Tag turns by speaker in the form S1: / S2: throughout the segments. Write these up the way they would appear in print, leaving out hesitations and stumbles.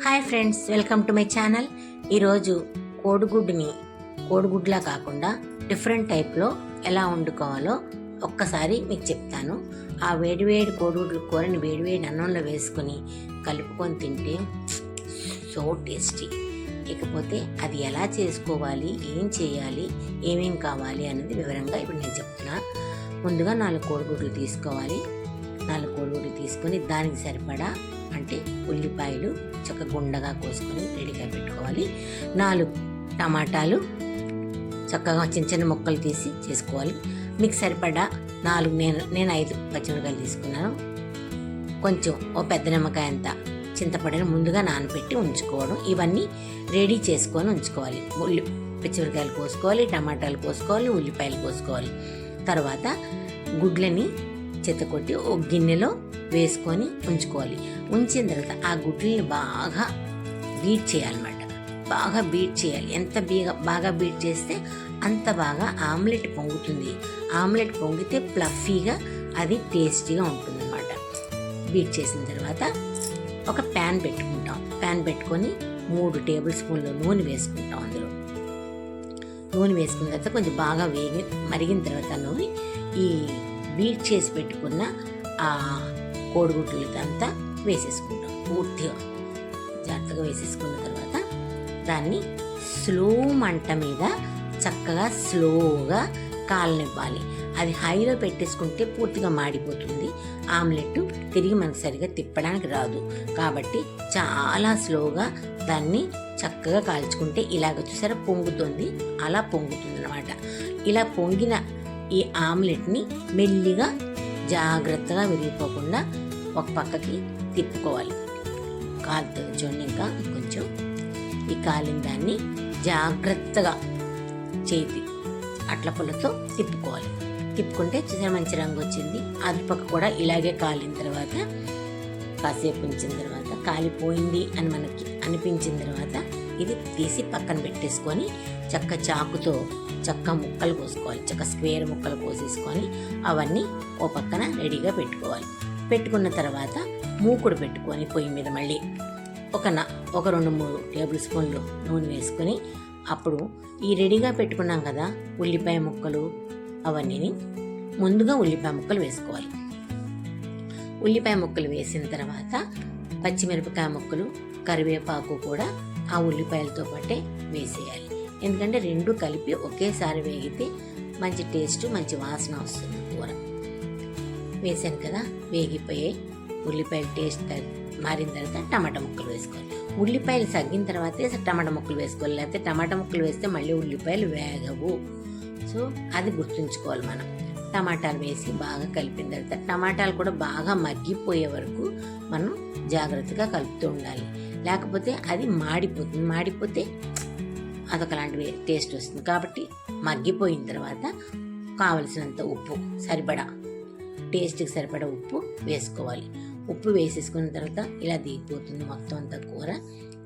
S1: Hi friends, welcome to my channel. ఈరోజు కోడిగుడ్లా కాకుండా different టైప్లో ఎలా వండుకోవాలో ఒక్కసారి మీకు చెప్తాను. ఆ వేడివేడి కోడిగుడ్ల కూరని వేడివేడి అన్నంలో వేసుకొని కలుపుకొని తింటే సో టేస్టీ. ఇకపోతే అది ఎలా చేసుకోవాలి, ఏం చేయాలి, ఏమేం కావాలి అన్నది వివరంగా ఇప్పుడు నేను చెప్తున్నా. ముందుగా 4 కోడిగుడ్లు తీసుకోవాలి. 4 కోడిగుడ్లు తీసుకొని దానికి సరిపడా అంటే ఉల్లిపాయలు చక్కగా గుండగా కోసుకొని రెడీగా పెట్టుకోవాలి. 4 టమాటాలు చక్కగా చిన్న చిన్న ముక్కలు తీసి చేసుకోవాలి. మీకు సరిపడా 4 నేను 5 పచ్చిమిరకాయలు తీసుకున్నాను. కొంచెం ఓ పెద్ద నిమ్మకాయ అంత చింతపండుని ముందుగా నానబెట్టి ఉంచుకోవడం, ఇవన్నీ రెడీ చేసుకొని ఉంచుకోవాలి. పచ్చిమిరకాయలు కోసుకోవాలి, టమాటాలు కోసుకోవాలి, ఉల్లిపాయలు కోసుకోవాలి. తర్వాత గుడ్లని చెత్తకొట్టి ఒక గిన్నెలో వేసుకొని ఉంచుకోవాలి. ఉంచిన తర్వాత ఆ గుడ్లని బాగా బీట్ చేయాలన్నమాట. బాగా బీట్ చేయాలి. ఎంత బాగా బీట్ చేస్తే అంత బాగా ఆమ్లెట్ పొంగుతుంది. ఆమ్లెట్ పొంగితే ప్లఫీగా అది టేస్టీగా ఉంటుందన్నమాట. బీట్ చేసిన తర్వాత ఒక ప్యాన్ పెట్టుకుంటాం. ప్యాన్ పెట్టుకొని 3 టేబుల్ స్పూన్లు నూనె వేసుకుంటాం. అందులో నూనె వేసుకున్న తర్వాత కొంచెం బాగా మరిగిన తర్వాత నూనె ఈ బీట్ చేసి పెట్టుకున్న ఆ కోడిగుడ్లకంతా వేసేసుకుంటాం. పూర్తిగా జాగ్రత్తగా వేసేసుకున్న తర్వాత దాన్ని స్లో మంట మీద చక్కగా స్లోగా కాలనివ్వాలి. అది హైలో పెట్టేసుకుంటే పూర్తిగా మాడిపోతుంది. ఆమ్లెట్ తిరిగి మనకు సరిగా తిప్పడానికి రాదు. కాబట్టి చాలా స్లోగా దాన్ని చక్కగా కాల్చుకుంటే ఇలాగ చూసారా పొంగుతుంది. అలా పొంగుతుంది అన్నమాట. ఇలా పొంగిన ఈ ఆమ్లెట్ని మెల్లిగా జాగ్రత్తగా విరిగిపోకుండా ఒక పక్కకి తిప్పుకోవాలి. కాలుతుంది చూడండి. ఇంకా కొంచెం ఈ కాలిన దాన్ని జాగ్రత్తగా చేతి అట్ల పుల్లతో తిప్పుకోవాలి. తిప్పుకుంటే చూసే మంచి రంగు వచ్చింది. అటుపక్క కూడా ఇలాగే కాలిన తర్వాత కాసేపు ఉంచిన తర్వాత కాలిపోయింది అని మనకి అనిపించిన తర్వాత ఇది తీసి పక్కన పెట్టేసుకొని చాకుతో ముక్కలు కోసుకోవాలి. స్క్వేర్ ముక్కలు కోసేసుకొని అవన్నీ ఓ పక్కన రెడీగా పెట్టుకోవాలి. పెట్టుకున్న తర్వాత మూకుడు పెట్టుకొని పొయ్యి మీద మళ్ళీ ఒక 2-3 టేబుల్ స్పూన్లు నూనె వేసుకొని అప్పుడు ఈ రెడీగా పెట్టుకున్నాం కదా ఉల్లిపాయ ముక్కలు అవన్నీ ముందుగా ఉల్లిపాయ ముక్కలు వేసుకోవాలి. ఉల్లిపాయ ముక్కలు వేసిన తర్వాత పచ్చిమిరపకాయ ముక్కలు, కరివేపాకు కూడా ఆ ఉల్లిపాయలతో పాటే వేసేయాలి. ఎందుకంటే 2 కలిపి ఒకేసారి వేగితే మంచి టేస్ట్, మంచి వాసన వస్తుంది కూర. వేసాను కదా, వేగిపోయాయి. ఉల్లిపాయలు టేస్ట్ మారిన తర్వాత టమాటా ముక్కలు వేసుకోవాలి. ఉల్లిపాయలు సగ్గిన తర్వాతే టమాటా ముక్కలు వేసుకోవాలి. లేకపోతే టమాటా ముక్కలు వేస్తే మళ్ళీ ఉల్లిపాయలు వేగవు. సో అది గుర్తుంచుకోవాలి మనం. టమాటాలు వేసి బాగా కలిపిన తర్వాత టమాటాలు కూడా బాగా మగ్గిపోయే వరకు మనం జాగ్రత్తగా కలుపుతూ ఉండాలి. లేకపోతే అది మాడిపోతుంది. మాడిపోతే అదొకలాంటి టేస్ట్ వస్తుంది. కాబట్టి మగ్గిపోయిన తర్వాత కావలసినంత ఉప్పు, సరిపడా టేస్ట్కి సరిపడా ఉప్పు వేసుకోవాలి. ఉప్పు వేసేసుకున్న తర్వాత ఇలా దిగిపోతుంది మొత్తం అంతా కూర.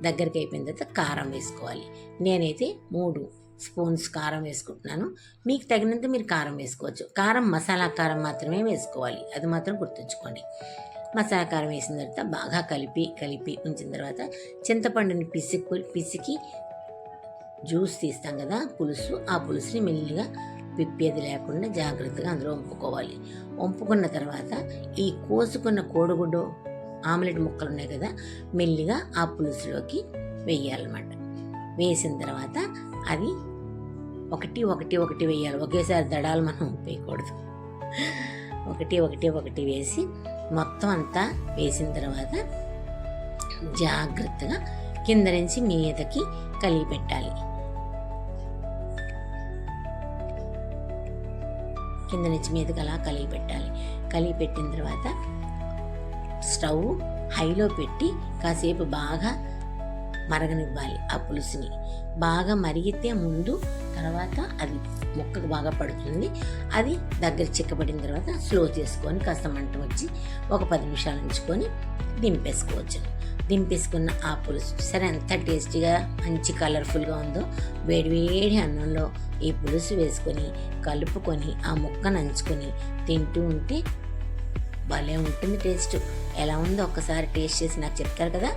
S1: దగ్గరికి అయిపోయిన తర్వాత కారం వేసుకోవాలి. నేనైతే 3 స్పూన్స్ కారం వేసుకుంటున్నాను. మీకు తగినంత మీరు కారం వేసుకోవచ్చు. కారం మసాలా కారం మాత్రమే వేసుకోవాలి. అది మాత్రం గుర్తుంచుకోండి. మసాలా కారం వేసిన తర్వాత బాగా కలిపి ఉంచిన తర్వాత చింతపండుని పిసికి జ్యూస్ తీస్తాం కదా, పులుసు. ఆ పులుసుని మెల్లిగా పిప్పేది లేకుండా జాగ్రత్తగా అందులో వంపుకోవాలి. వంపుకున్న తర్వాత ఈ కోసుకున్న కోడిగుడ్డు ఆమ్లెట్ ముక్కలు ఉన్నాయి కదా, మెల్లిగా ఆ పులుసులోకి వేయాలన్నమాట. వేసిన తర్వాత అది ఒకటి వేయాలి. ఒకేసారి దడాలు మనం వేయకూడదు. ఒకటి వేసి మొత్తం అంతా వేసిన తర్వాత జాగ్రత్తగా కింద నుంచి మీదకి కలిపి పెట్టాలి. కింద నుంచి మీదకి అలా కలిపి పెట్టాలి. కలిపి పెట్టిన తర్వాత స్టవ్ హైలో పెట్టి కాసేపు బాగా మరగనివ్వాలి. ఆ పులుసుని బాగా మరిగితే ముందు, తర్వాత అది ముక్కకు బాగా పడుతుంది. అది దగ్గర చిక్కబడిన తర్వాత స్లో చేసుకొని కాస్త మంట వచ్చి ఒక 10 నిమిషాలు ఉంచుకొని దింపేసుకోవచ్చు. దింపేసుకున్న ఆ పులుసు సరే ఎంత టేస్టీగా మంచి కలర్ఫుల్గా ఉందో. వేడివేడి అన్నంలో ఈ పులుసు వేసుకొని కలుపుకొని ఆ ముక్క నంచుకొని తింటూ ఉంటే భలే ఉంటుంది టేస్ట్. ఎలా ఉందో ఒక్కసారి టేస్ట్ చేసి నాకు చెప్తారు కదా.